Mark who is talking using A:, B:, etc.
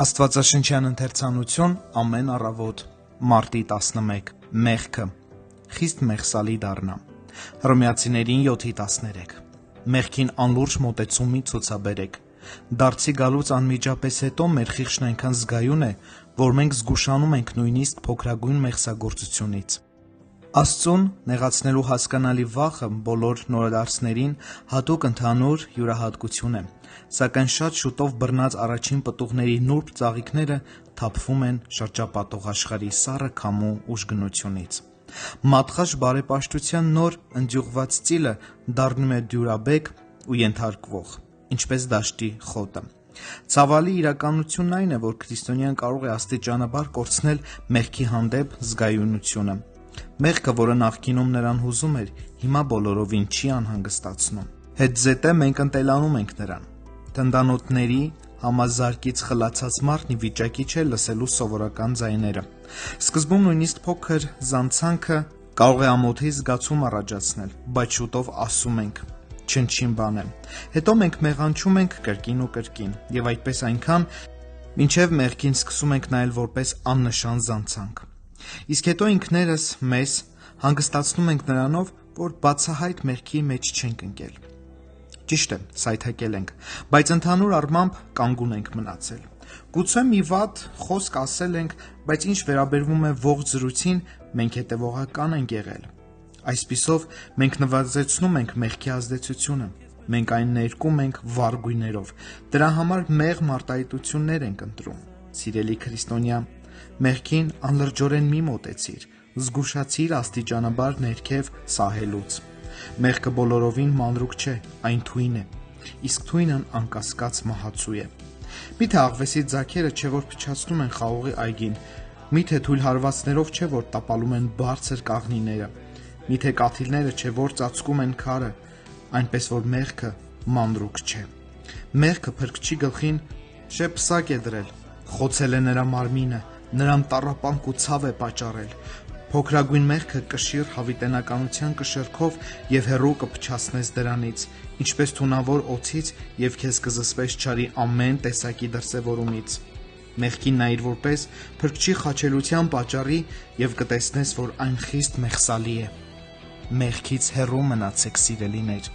A: Աստվածաշնչյան ընթերցանություն ամեն առավոտ մարտի 11 Մեղքը խիստ մեղսալի դառնա Հռոմեացիներին 7:13 Մեղքին անլուրջ մոտեցումի ցուցաբերեք Դարձի գալուց անմիջապես հետո մեր խիղճն այնքան զգայուն է, որ մենք զգուշանում ենք նույնիսկ փոքրագույն մեղսագործությունից Աստծուն նեղացնելու հասկանալի վախը բոլոր նորադարձներին հատուկ ընդհանուր յուրահատկություն է, սակայն շատ շուտով բռնած առաջին պտուղների նուրբ ծաղիկները թափվում են շրջապատող աշխարհի սառը քամու ուժգնությունից։ Մատղաշ բարեպաշտության նոր ընդյուղված ծիլը դառնում է դյուրաբեկ ու ենթարկվող, ինչպես դաշտի խոտը։ Ցավալի իրականությունն այն է, որ քրիստոնյան կարող է աստիճանաբար կորցնել մեղքի հանդեպ զգայունությունը։ Մեղքը, որը նախկինում նրան հուզում էր, հիմա բոլորովին չի անհանգստացնում։ Հետզհետե մենք ընտելանում ենք նրան։ Թնդանոթների համազարկից խլացած մարդն ի վիճակի չէ լսելու սովորական ձայները։ Սկզբում նույնիսկ փոքր զանցանքը կարող է ամոթի զգացում առաջացնել, բայց շուտով ասում ենք չնչին բան է։ Հետո մենք մեղանչում ենք կրկին ու կրկին, եւ այդպես այնքան, մինչև մեղքին սկսում ենք նայել որպես աննշան զանցանք։ Իսկ հետո ինքներս մեզ հանգստացնում ենք նրանով, որ բացահայտ մեղքի մեջ չենք ընկել։ Ճիշտ է, սայթաքել ենք, բայց ընդհանուր առմամբ կանգուն ենք մնացել։ Գուցե մի վատ խոսք ասել ենք, բայց ինչ վերաբերվում է ողջ զրույցին, մենք հետևողական ենք եղել։ Այսպիսով մենք նվազեցնում ենք մեղքի ազդեցությունը, մենք այն ներկում ենք վառ գույներով, դրա համար մեղմ արտահայտություններ ենք ընտրում։ Սիրելի քրիստոնյա, մեղքին անլրջորեն մի մոտեցիր, զգուշացիր աստիճանաբար ներքև սահելուց։ Մեղքը բոլորովին մանրուք չէ, այն թույն է, իսկ թույնն անկասկած մահացու է։ Միթե աղվեսի ձագերը չէ որ փչացնում են խաղողի այգին, միթե թույլ հարվածներով չէ որ տապալում են բարձր կաղնիները, միթե կաթիլները չէ որ ծածկում են քարը, այնպես որ մեղքը մանրուք չէ։ Մեղքը փրկչի գլխին շեպսակ է դրել, խոցել է նրա մարմինը, նրան տառապանք ու ցավ է պատճառել։ Փոքրագույն մեղքը կշիռ հավիտենականության կշեռքով եւ հեռու կփչացնես դրանից, ինչպես թունավոր օձից եւ քեզ կզսպես չարի ամեն տեսակի դրսեւորումից։ Մեղքին նայիր որպես փրկչի խաչելության պատճառի եւ կտեսնես, որ այն խիստ մեղսալի է։ Մեղքից հեռու մնացեք, սիրելիներ։